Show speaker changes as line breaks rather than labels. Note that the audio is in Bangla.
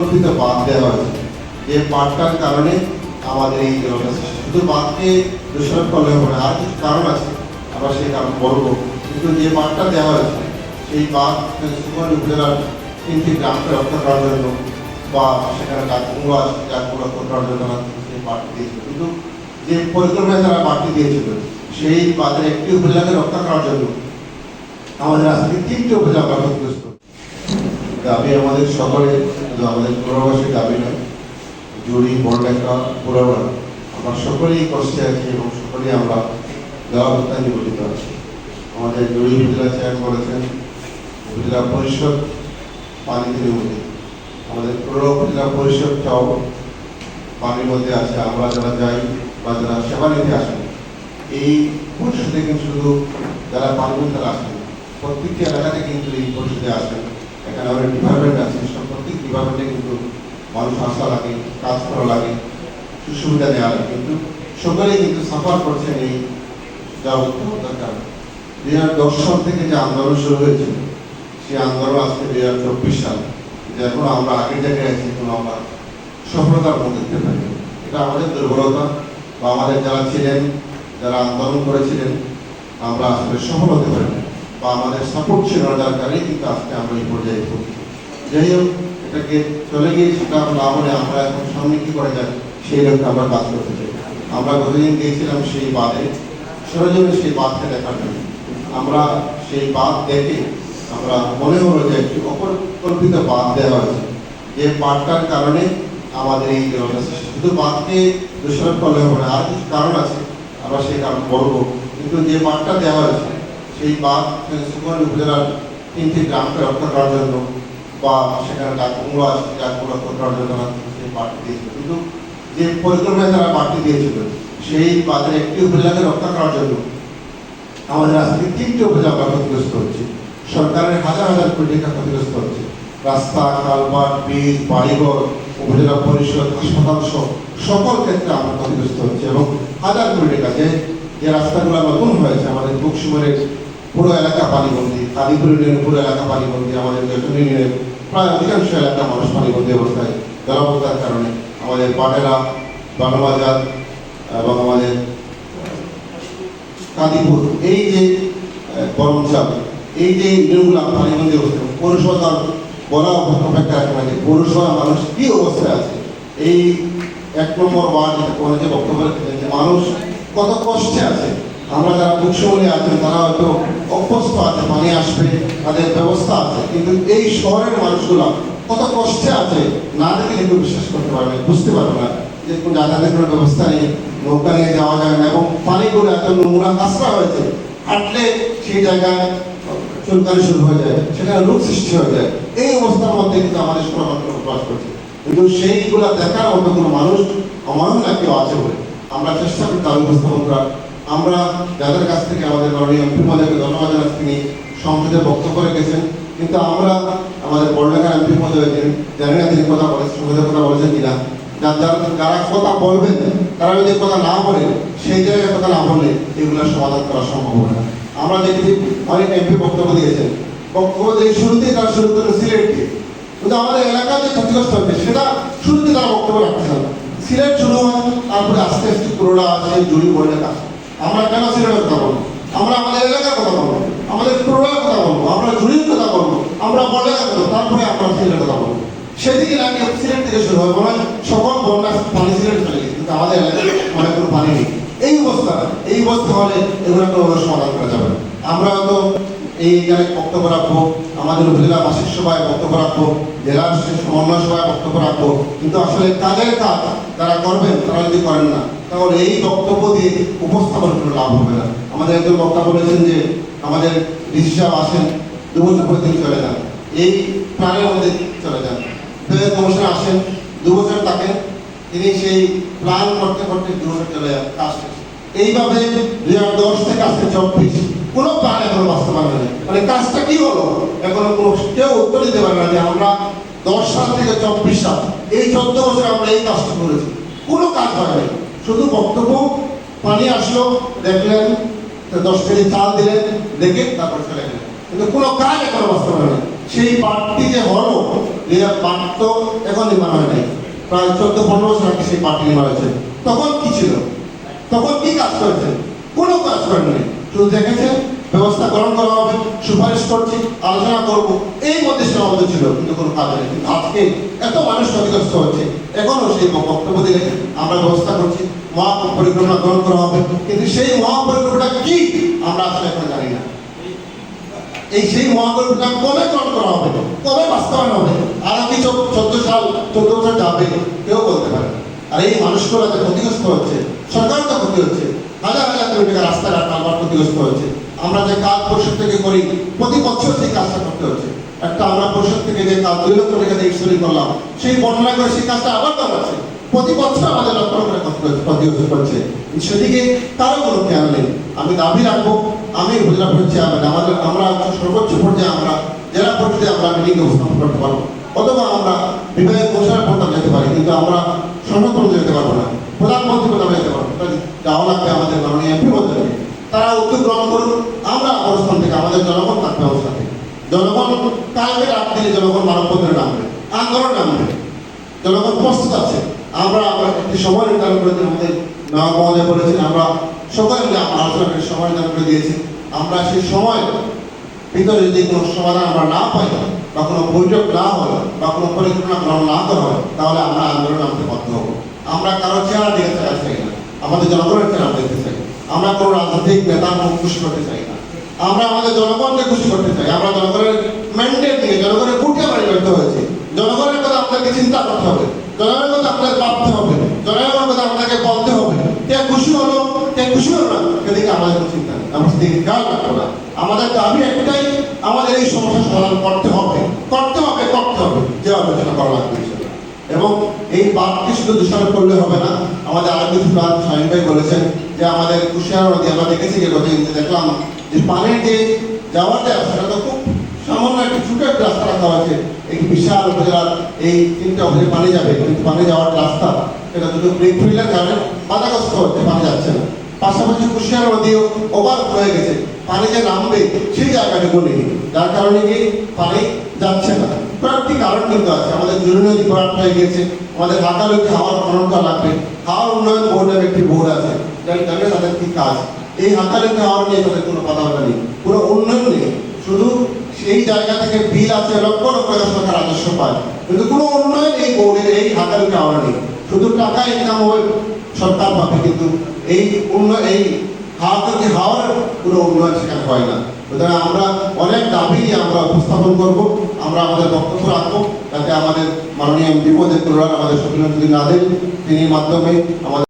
বাদ দেওয়া হয়েছে, যে বাদটার কারণে আমাদের এই জলটা শুধু বাদকে দোষারোপ করলে হবে না, আর কিছু কারণ আছে, আমরা সেই কারণ বলবো। কিন্তু যে বাদটা দেওয়া হয়েছে সেই বাদ সুকুমারী উপজেলার 3টি গ্রামকে রক্ষা করার জন্য বা সেখানে গাছগুলো আছে গাছগুলো রক্ষা করার জন্য সেই বাদটি দিয়েছিল। কিন্তু যে পরিকল্পনায় তারা বাদটি দিয়েছিল সেই বাদের একটি উপজেলাকে রক্ষা করার জন্য আমাদের আজকে 3টি উপজেলা বাধাগ্রস্ত। দাবি আমাদের সকলে, শুধু আমাদের পুরবাসীর দাবি নয়, জুড়ি বড়লেখা পুরোনো আমরা সকলেই কষ্টে আছি এবং সকলেই আমরা জলাবস্থায় নিবন্ধিত আছি। আমাদের জুড়ি উপজেলা চেয়ারম্যান বলেছেন উপজেলা পরিষদ পানিতে নিবন্ধিত, আমাদের পুরো উপজেলা পরিষদটাও পানির মধ্যে আছে। আমরা যারা যাই বা যারা সেবা নিতে আসেন এই পরিষদে কিন্তু শুধু যারা পানি তারা আসেন, প্রত্যেকটি এলাকাতে কিন্তু এই পরিষদে আসেন। এখানে অনেক ডিপার্টমেন্ট আছে, সব প্রত্যেক ডিপার্টমেন্টে কিন্তু মানুষ আসা লাগে, কাজ করা লাগে, সুবিধা দেওয়া লাগে, কিন্তু সকলেই কিন্তু সাফার করছেন এই জলাবদ্ধতার কারণে। 2010 সাল থেকে যে আন্দোলন শুরু হয়েছিল সেই আন্দোলন আজকে 2024 সাল, যে এখন আমরা আগের জায়গায় আছি, এখন আমরা সফলতার মুখ দেখতে পারি। এটা আমাদের দুর্বলতা, বা আমাদের যারা ছিলেন, যারা আন্দোলন করেছিলেন, আমরা আসলে সফল হতে পারি না, বা আমাদের সাপোর্ট ছিল না, যার কারণে কিন্তু আজকে আমরা এই পর্যায়ে পৌঁছি। যাই হোক, এটাকে চলে গিয়ে সেটা না বলে আমরা এখন সামনে কি করা যায় সেই লক্ষ্যে আমরা কাজ করতে চাই। আমরা গতদিন গিয়েছিলাম সেই বাঁধে, সরজমিনে সেই বাঁধকে দেখার জন্য। আমরা সেই বাঁধ দেখে আমরা মনে হলো যে একটি অপরিকল্পিত বাঁধ দেওয়া হয়েছে, যে বাঁধটার কারণে আমাদের এই জলটা শুধু বাঁধকে দোষারোপ করলে হবে না, আর কিছু কারণ আছে, আমরা সেই কারণ বলবো। কিন্তু যে বাঁধটা দেওয়া হয়েছে সেই বাঁধ সুকুমারী উপজেলার 3টি গ্রামকে রক্ষা করার জন্য বা সেখানে গাছগুলো আছে গাছগুলো রক্ষা করার জন্য সেই বাঁধটি দিয়েছিল। কিন্তু যে পরিকল্পনায় তারা বাঁধটি দিয়েছিল সেই বাঁধের একটি উপজেলাকে রক্ষা করার জন্য আমাদের আজকে 3টি উপজেলা ক্ষতিগ্রস্ত হচ্ছে। সরকারের হাজার হাজার কোটি টাকা ক্ষতিগ্রস্ত হচ্ছে। রাস্তা, কালভার্ট, ব্রিজ, বাড়িঘর, উপজেলা পরিষদ, হাসপাতাল সহ সকল ক্ষেত্রে আমরা ক্ষতিগ্রস্ত হচ্ছে এবং হাজার কোটি টাকা যে রাস্তাগুলো নতুন হয়েছে, আমাদের বুকসুমের পুরো এলাকা পানিবন্দী, কালীপুর ইউনিয়নের পুরো এলাকা পানিবন্দী, আমাদের জয়টন ইউনিয়নের প্রায় অধিকাংশ এলাকা মানুষ পানিবন্দী অবস্থায়, জলাবদ্ধতার কারণে। আমাদের পাটেরা, বাংলাবাজার এবং আমাদের কালীপুর, এই যে গরমচাপ, এই যে ইউনিয়নগুলো পানিবন্দী অবস্থা, পৌরসভা বলা অপেক্ষা রাখে না যে পৌরসভা মানুষ কি অবস্থায় আছে। এই 1 নম্বর ওয়ার্ড যে বক্তব্য রেখেছেন যে মানুষ কত কষ্টে আছে। আমরা যারা বুকসমলে আছেন তারা হয়তো অভ্যস্ত আছে, পানি আসবে, তাদের ব্যবস্থা আছে, কিন্তু এই শহরের মানুষগুলো কত কষ্টে আছে না দেখে কিন্তু বিশ্বাস করতে পারবে, বুঝতে পারবে না যে কোনো যাতায়াতের কোনো ব্যবস্থা নেই, নৌকা নিয়ে যাওয়া যায় না, এবং পানিগুলো এত নোংরা কাঁচরা হয়েছে, হাঁটলে সেই জায়গায় চুলকানি শুরু হয়ে যায়, সেখানে রোগ সৃষ্টি হয়ে যায়। এই অবস্থার মধ্যে কিন্তু আমাদের সমাজ বসবাস করছে, কিন্তু সেইগুলো দেখার মতো কোনো মানুষ আমার না কেউ আছে বলে আমরা চেষ্টা করি তার উপস্থাপন করার। আমরা যাদের কাছ থেকে আমাদের মাননীয় এমপি মহোদয়কে ধন্যবাদ জানাচ্ছি, তিনি সংসদে বক্তব্য রেখেছেন, কিন্তু আমরা আমাদের বড়লেখার এমপি মহোদয় জানি না তিনি কথা বলেছেন, সংসদের কথা বলেছেন কিনা। যারা কথা বলবেন তারা যদি কথা না বলেন, সেই জায়গায় কথা না বললে এগুলোর সমাধান করা সম্ভব হবে না। আমরা দেখি অনেক এমপি বক্তব্য দিয়েছেন, বক্তব্য দিয়ে শুরুতেই তারা শুরু করেন সিলেট দিয়ে, কিন্তু আমাদের এলাকা যে ক্ষতিগ্রস্ত হচ্ছে সেটা শুরুতে তারা বক্তব্য রাখছে না। সিলেট শুরু হয়, তারপরে আস্তে আস্তে পুরোটা আছে জুড়ি বড়লেখা। আমরা কেন সিলেটের কথা বলবো? আমরা আমাদের এলাকার কথা বলবো, আমাদের পুরোটার কথা বলবো, আমরা জুড়ির কথা বলবো, আমরা বড়লেখার কথা, তারপরে আমরা সিলেটের কথা বলবো। সেদিকে নাকি সিলেট থেকে শুরু হয়, বলে সকল বন্যা পানি সিলেট চলে গেছে, কিন্তু আমাদের এলাকায় অনেক কোনো পানি নেই। এই অবস্থা হলে এগুলো কোনো সমাধান করা যাবে না। আমরা হয়তো এইখানে বক্তব্য রাখবো, আমাদের উপজেলা মাসিক সভায় বক্তব্য রাখবো, জেলার সমন্বয় সভায় বক্তব্য রাখবো, কিন্তু আসলে কাজের কাজ যারা করবেন তারা যদি করেন না, তাহলে এই বক্তব্য দিয়ে উপস্থাপন কোনো লাভ হবে না। আমাদের একজন বক্তা বলেছেন যে আমাদের ডিসি সাহেব আসেন 2 বছর পরে তিনি চলে যান, এই প্ল্যানের মধ্যে চলে যান। কমিশনে আসেন 2 বছর থাকেন, তিনি সেই প্ল্যান করতে করতে 2 বছর চলে যান, কাজ শেষ। এইভাবে 2010 থেকে আজকে 24 কোনো প্ল্যান এখনো বাস্তবায়ন হয়নি। মানে কাজটা কি হলো এখনো কোনো কেউ উত্তর দিতে পারে না যে আমরা 10 সাল থেকে 24 সাল এই 14 বছর আমরা এই কাজটা করেছি, কোনো কাজ হয়নি। শুধু বক্তব্য, পানি আসলো দেখলেন, 10 কেজি চাল দিলেন, দেখে তারপর চলে গেলেন, কিন্তু কোনো কাজ এখনো বাস্তবায়ন হয়নি। সেই পার্কটি যে হলো, এই পার্ক তো এখন নির্মাণ হয় নাই, প্রায় 14-15 বছর আগে সেই পার্কটি নির্মাণ হয়েছে। তখন কি ছিল? তখন কি কাজ করেছেন? কোনো কাজ করেননি, শুধু দেখেছেন ব্যবস্থা গ্রহণ করা হবে, সুপারিশ করছি, আলোচনা করব, এই মধ্যে সীমাবদ্ধ ছিল, কিন্তু কোনো কাজ নেই। কিন্তু আজকে এত মানুষ ক্ষতিগ্রস্ত হচ্ছে, এখনো সেই বক্তব্য দিলে আমরা ব্যবস্থা করছি, মহা পরিকল্পনা গ্রহণ করা হবে, কিন্তু সেই মহাপরিকল্পনা কি আমরা আসলে এখন জানি না। এই সেই মহাপরিকল্পনা কবে গ্রহণ করা হবে, কবে বাস্তবায়ন হবে, আর কি 14 বছর যাবে, কেউ বলতে পারে না। আর এই মানুষগুলো যে ক্ষতিগ্রস্ত হচ্ছে, সরকার তো ক্ষতি হচ্ছে, হাজার হাজার কোটি টাকা রাস্তাঘাট আবার ক্ষতিগ্রস্ত হচ্ছে। আমরা যে কাজ পরিষদ থেকে করি, প্রতি বছর সেই কাজটা করতে হচ্ছে। একটা আমরা পরিষদ থেকে যে কাজ 2 লক্ষ টাকা দিয়ে শুরু করলাম, সেই বর্ণনা করে সেই কাজটা আবার করা আছে, প্রতি বছর আমাদের লক্ষ করে ক্ষতিগ্রস্ত করছে। সেদিকে কারো কোনো খেয়াল নেই। আমি দাবি রাখবো, আমি উপজেলা পরিষদ চেয়ারম্যান, আমরা সর্বোচ্চ পর্যায়ে আমরা জেলা পরিষদে আমরা মিটিংয়ে উপস্থাপন করতে পারবো, অথবা আমরা বিভাগের ঘোষণা পর্যন্ত যেতে পারি, কিন্তু আমরা সংসদ পর্যন্ত যেতে পারবো না, প্রধানমন্ত্রী পর্যন্ত যেতে পারবো। যাওয়া লাগবে আমাদের মাননীয় এমপি পর্যন্ত। তারা উদ্যোগ গ্রহণ করুন, আমরা অবস্থান থেকে আমাদের জনগণ থাকবে অবস্থান থেকে। জনগণ কালকে রাত দিলে জনগণ মানববন্ধনে নামবে, আন্দোলন নামবে, জনগণ প্রস্তুত আছে। আমরা একটি সময় নির্ধারণ করে আমাদের নবাব মহোদয় বলেছেন, আমরা সকলে মিলে আলোচনা করে সময় নির্ধারণ করে দিয়েছি। আমরা সেই সময় ভিতরে যদি কোনো সমাধান আমরা না পাই, বা কোনো বৈঠক না হয়, বা কোনো পরিকল্পনা গ্রহণ না করা হয়, তাহলে আমরা আন্দোলন নামতে বাধ্য হবো। আমরা কারো চেহারা দেখতে চাই না, আমাদের জনগণের চেহারা দেখতে চাই। আমরা কোনো রাজনৈতিক নেতার মুখ খুশি করতে চাই না, আমরা আমাদের জনগণকে খুশি করতে চাই। আমরা জনগণের ম্যান্ডেট নিয়ে, জনগণের ভোটে বাড়ি করতে হয়েছে, জনগণের কথা আপনাকে চিন্তা করতে হবে, জনগণের কথা আপনাকে ভাবতে হবে, জনগণের কথা আপনাকে বলতে হবে। কে খুশি হলো, কে খুশি হলো না, সেদিকে আমাদের কোনো চিন্তা নেই, আমরা সেদিকে খেয়াল রাখবো না। আমাদের দাবি একটাই, আমাদের এই সমস্যার সমাধান করতে হবে, করতে হবে, করতে হবে, যে আলোচনা করা লাগবে। এবং এই পার্ককে শুধু দূষণ করলে হবে না, আমাদের আরো কিছু কাজ শাহিন ভাই বলেছেন যে আমাদের কুশিয়ারা নদী আমরা দেখেছি, যে গত দিন দেখলাম যে পানির যে যাওয়ার যে রাস্তাটা তো খুব সামান্য একটি ছোট একটা রাস্তা রাখা হয়েছে। এই বিশাল উপজেলার এই 3টা উপজেলা পানি যাবে, কিন্তু পানি যাওয়ার রাস্তা সেটা দুটো ব্রেক ফিল্ডের কারণে বাধাগ্রস্ত হচ্ছে, পানি যাচ্ছে না। পাশাপাশি কুশিয়ারা নদীও ওভার হয়ে গেছে, পানি যে নামবে সেই জায়গাটুকু নেই, যার কারণে কি পানি যাচ্ছে না। কয়েকটি কারণ কিন্তু আছে। আমাদের জরুরি নদী ভরাট হয়ে গেছে, আমাদের হাঁকালুকে হাওয়ার খনন করা লাগবে। হাওয়ার উন্নয়ন বোর্ডের একটি বোর্ড আছে, জানে তাদের কি কাজ। এই হাঁকালুকে হাওয়ার নিয়ে তাদের কোনো কথা বলা নেই, কোনো উন্নয়ন নেই। শুধু সেই জায়গা থেকে বিল আছে, লক্ষ লক্ষ টাকা রাজস্ব পায়, কিন্তু কোনো উন্নয়ন এই বোর্ডের এই হাঁকালুকে হাওয়ার নেই। শুধু টাকা ইনকাম হবে, সরকার পাবে, কিন্তু এই উন্নয়ন, এই হাওয়াকে হাওয়ার কোনো উন্নয়ন সেখানে হয় না। সুতরাং আমরা অনেক দাবি নিয়ে আমরা উপস্থাপন করবো, আমরা আমাদের বক্তব্য রাখবো, যাতে আমাদের মাননীয় এমপি পদের আমাদের সফিল যদি না দেন, তিনি মাধ্যমে আমাদের